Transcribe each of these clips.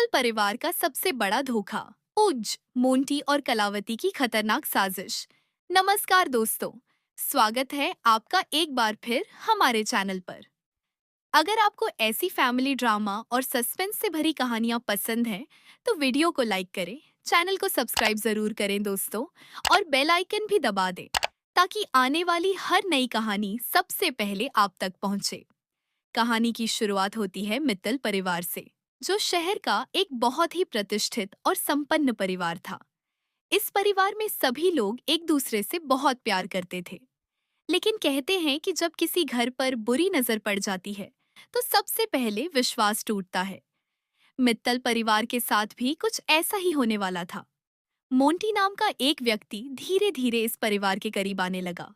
मित्तल परिवार का सबसे बड़ा धोखा। उज मोंटी और कलावती की खतरनाक साजिश। नमस्कार दोस्तों, स्वागत है आपका एक बार फिर हमारे चैनल पर। अगर आपको ऐसी फैमिली ड्रामा और सस्पेंस से भरी कहानियां पसंद हैं, तो वीडियो को लाइक करें, चैनल को सब्सक्राइब जरूर करें दोस्तों, और बेल आइकन भी दबा दें ताकि आने वाली हर नई कहानी सबसे पहले आप तक पहुंचे। कहानी की शुरुआत होती है मित्तल परिवार से, जो शहर का एक बहुत ही प्रतिष्ठित और संपन्न परिवार था। इस परिवार में सभी लोग एक दूसरे से बहुत प्यार करते थे। लेकिन कहते हैं कि जब किसी घर पर बुरी नजर पड़ जाती है, तो सबसे पहले विश्वास टूटता है। मित्तल परिवार के साथ भी कुछ ऐसा ही होने वाला था। मोंटी नाम का एक व्यक्ति धीरे धीरे इस परिवार के करीब आने लगा।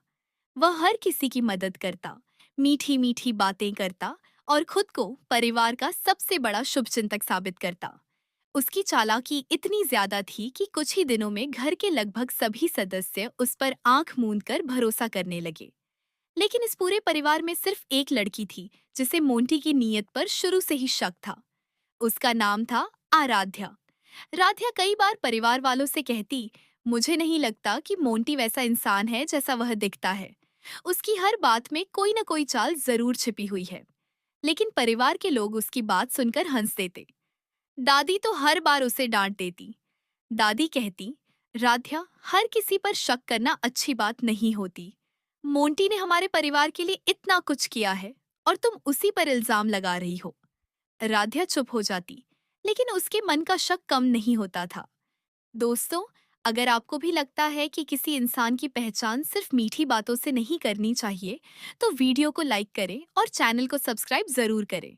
वह हर किसी की मदद करता, मीठी मीठी बातें करता और खुद को परिवार का सबसे बड़ा शुभचिंतक साबित करता। उसकी चालाकी इतनी ज्यादा थी कि कुछ ही दिनों में घर के लगभग सभी सदस्य उस पर आंख मूंद कर भरोसा करने लगे। लेकिन इस पूरे परिवार में सिर्फ एक लड़की थी जिसे मोंटी की नीयत पर शुरू से ही शक था। उसका नाम था आराध्या। राध्या कई बार परिवार वालों से कहती, मुझे नहीं लगता कि मोंटी वैसा इंसान है जैसा वह दिखता है। उसकी हर बात में कोई न कोई चाल जरूर छिपी हुई है। लेकिन परिवार के लोग उसकी बात सुनकर हंस देते। दादी तो हर बार उसे डांट देती। दादी कहती, राध्या, हर किसी पर शक करना अच्छी बात नहीं होती। मोंटी ने हमारे परिवार के लिए इतना कुछ किया है और तुम उसी पर इल्जाम लगा रही हो। राध्या चुप हो जाती, लेकिन उसके मन का शक कम नहीं होता था। दोस्तों, अगर आपको भी लगता है कि किसी इंसान की पहचान सिर्फ मीठी बातों से नहीं करनी चाहिए, तो वीडियो को लाइक करें और चैनल को सब्सक्राइब जरूर करें।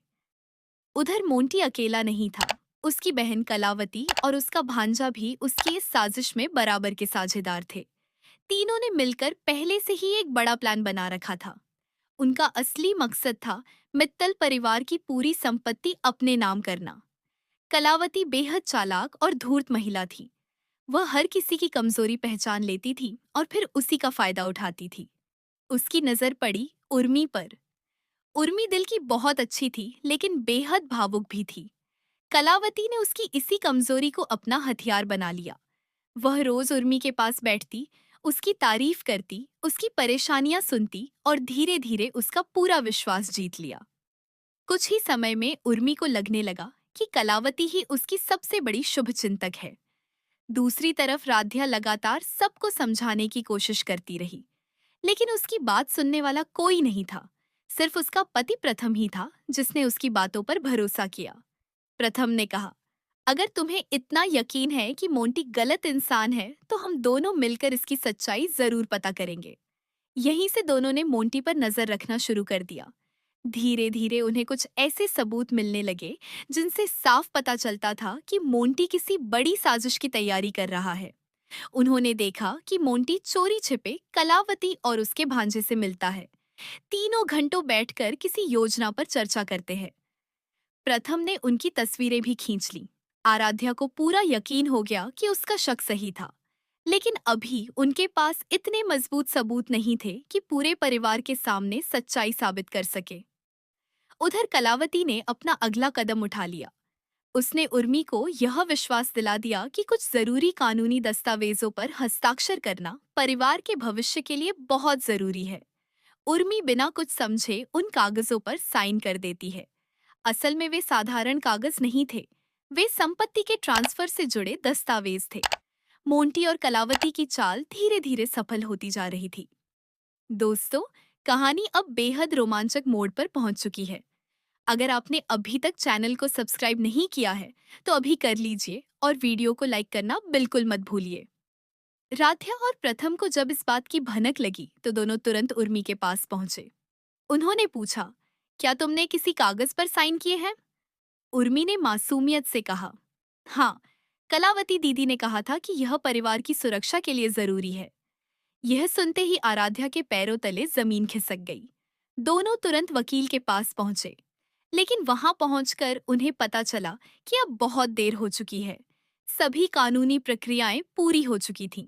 उधर मोंटी अकेला नहीं था। उसकी बहन कलावती और उसका भांजा भी उसकी इस साजिश में बराबर के साझेदार थे। तीनों ने मिलकर पहले से ही एक बड़ा प्लान बना रखा था। उनका असली मकसद था मित्तल परिवार की पूरी संपत्ति अपने नाम करना। कलावती बेहद चालाक और धूर्त महिला थी। वह हर किसी की कमजोरी पहचान लेती थी और फिर उसी का फायदा उठाती थी। उसकी नजर पड़ी उर्मी पर। उर्मी दिल की बहुत अच्छी थी, लेकिन बेहद भावुक भी थी। कलावती ने उसकी इसी कमजोरी को अपना हथियार बना लिया। वह रोज उर्मी के पास बैठती, उसकी तारीफ करती, उसकी परेशानियां सुनती और धीरे धीरे उसका पूरा विश्वास जीत लिया। कुछ ही समय में उर्मी को लगने लगा कि कलावती ही उसकी सबसे बड़ी शुभचिंतक है। दूसरी तरफ राध्या लगातार सबको समझाने की कोशिश करती रही, लेकिन उसकी बात सुनने वाला कोई नहीं था। सिर्फ उसका पति प्रथम ही था जिसने उसकी बातों पर भरोसा किया। प्रथम ने कहा, अगर तुम्हें इतना यकीन है कि मोंटी गलत इंसान है, तो हम दोनों मिलकर इसकी सच्चाई जरूर पता करेंगे। यहीं से दोनों ने मोंटी पर नजर रखना शुरू कर दिया। धीरे धीरे उन्हें कुछ ऐसे सबूत मिलने लगे जिनसे साफ पता चलता था कि मोंटी किसी बड़ी साजिश की तैयारी कर रहा है। उन्होंने देखा कि मोंटी चोरी छिपे कलावती और उसके भांजे से मिलता है। तीनों घंटों बैठकर किसी योजना पर चर्चा करते हैं। प्रथम ने उनकी तस्वीरें भी खींच ली। आराध्या को पूरा यकीन हो गया कि उसका शक सही था। लेकिन अभी उनके पास इतने मजबूत सबूत नहीं थे कि पूरे परिवार के सामने सच्चाई साबित कर सके। उधर कलावती ने अपना अगला कदम उठा लिया। उसने उर्मी को यह विश्वास दिला दिया कि कुछ जरूरी कानूनी दस्तावेजों पर हस्ताक्षर करना परिवार के भविष्य के लिए बहुत जरूरी है। उर्मी बिना कुछ समझे उन कागजों पर साइन कर देती है। असल में वे साधारण कागज नहीं थे, वे संपत्ति के ट्रांसफर से जुड़े दस्तावेज थे। मोंटी और कलावती की चाल धीरे धीरे सफल होती जा रही थी। दोस्तों, कहानी अब बेहद रोमांचक मोड़ पर पहुंच चुकी है। अगर आपने अभी तक चैनल को सब्सक्राइब नहीं किया है, तो अभी कर लीजिए और वीडियो को लाइक करना बिल्कुल मत भूलिए। राध्या और प्रथम को जब इस बात की भनक लगी, तो दोनों तुरंत उर्मी के पास पहुंचे। उन्होंने पूछा, क्या तुमने किसी कागज पर साइन किए हैं? उर्मी ने मासूमियत से कहा, हाँ, कलावती दीदी ने कहा था कि यह परिवार की सुरक्षा के लिए जरूरी है। यह सुनते ही आराध्या के पैरों तले जमीन खिसक गई। दोनों तुरंत वकील के पास पहुंचे, लेकिन वहां पहुंचकर उन्हें पता चला कि अब बहुत देर हो चुकी है। सभी कानूनी प्रक्रियाएं पूरी हो चुकी थीं।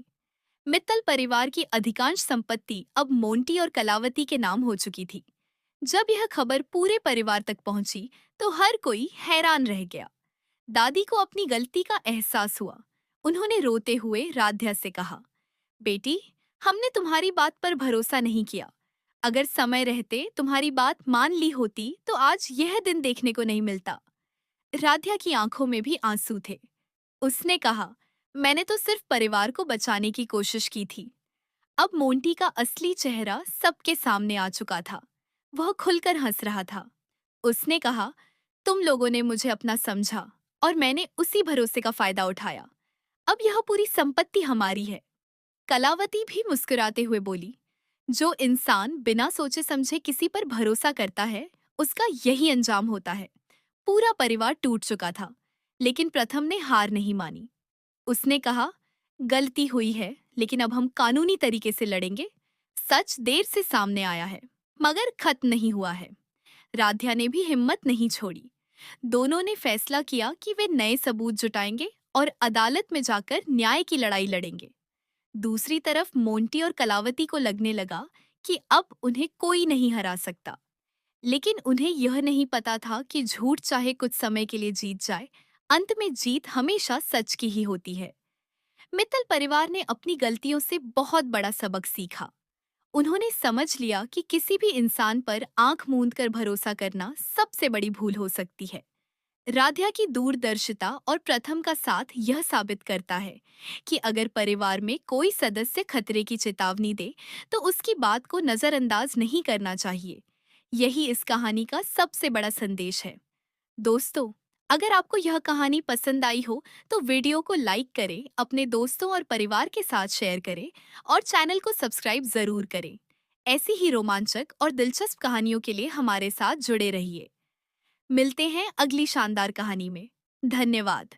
मित्तल परिवार की अधिकांश संपत्ति अब मोंटी और कलावती के नाम हो चुकी थी। जब यह खबर पूरे परिवार तक पहुंची, तो हर कोई हैरान रह गया। दादी को अपनी गलती का एहसास हुआ। उन्होंने रोते हुए राध्या से कहा, बेटी, हमने तुम्हारी बात पर भरोसा नहीं किया। अगर समय रहते तुम्हारी बात मान ली होती तो आज यह दिन देखने को नहीं मिलता। राध्या की आंखों में भी आंसू थे। उसने कहा, मैंने तो सिर्फ परिवार को बचाने की कोशिश की थी। अब मोंटी का असली चेहरा सबके सामने आ चुका था। वह खुलकर हंस रहा था। उसने कहा, तुम लोगों ने मुझे अपना समझा और मैंने उसी भरोसे का फायदा उठाया। अब यह पूरी संपत्ति हमारी है। कलावती भी मुस्कुराते हुए बोली, जो इंसान बिना सोचे समझे किसी पर भरोसा करता है, उसका यही अंजाम होता है। पूरा परिवार टूट चुका था, लेकिन प्रथम ने हार नहीं मानी। उसने कहा, गलती हुई है, लेकिन अब हम कानूनी तरीके से लड़ेंगे। सच देर से सामने आया है, मगर खत्म नहीं हुआ है। राध्या ने भी हिम्मत नहीं छोड़ी। दोनों ने फैसला किया कि वे नए सबूत जुटाएंगे और अदालत में जाकर न्याय की लड़ाई लड़ेंगे। दूसरी तरफ मोंटी और कलावती को लगने लगा कि अब उन्हें कोई नहीं हरा सकता। लेकिन उन्हें यह नहीं पता था कि झूठ चाहे कुछ समय के लिए जीत जाए, अंत में जीत हमेशा सच की ही होती है। मित्तल परिवार ने अपनी गलतियों से बहुत बड़ा सबक सीखा। उन्होंने समझ लिया कि किसी भी इंसान पर आंख मूंद कर भरोसा करना सबसे बड़ी भूल हो सकती है। राध्या की दूरदर्शिता और प्रथम का साथ यह साबित करता है कि अगर परिवार में कोई सदस्य खतरे की चेतावनी दे तो उसकी बात को नजरअंदाज नहीं करना चाहिए। यही इस कहानी का सबसे बड़ा संदेश है। दोस्तों, अगर आपको यह कहानी पसंद आई हो तो वीडियो को लाइक करें, अपने दोस्तों और परिवार के साथ शेयर करें और चैनल को सब्सक्राइब जरूर करें। ऐसी ही रोमांचक और दिलचस्प कहानियों के लिए हमारे साथ जुड़े रहिए। मिलते हैं अगली शानदार कहानी में। धन्यवाद।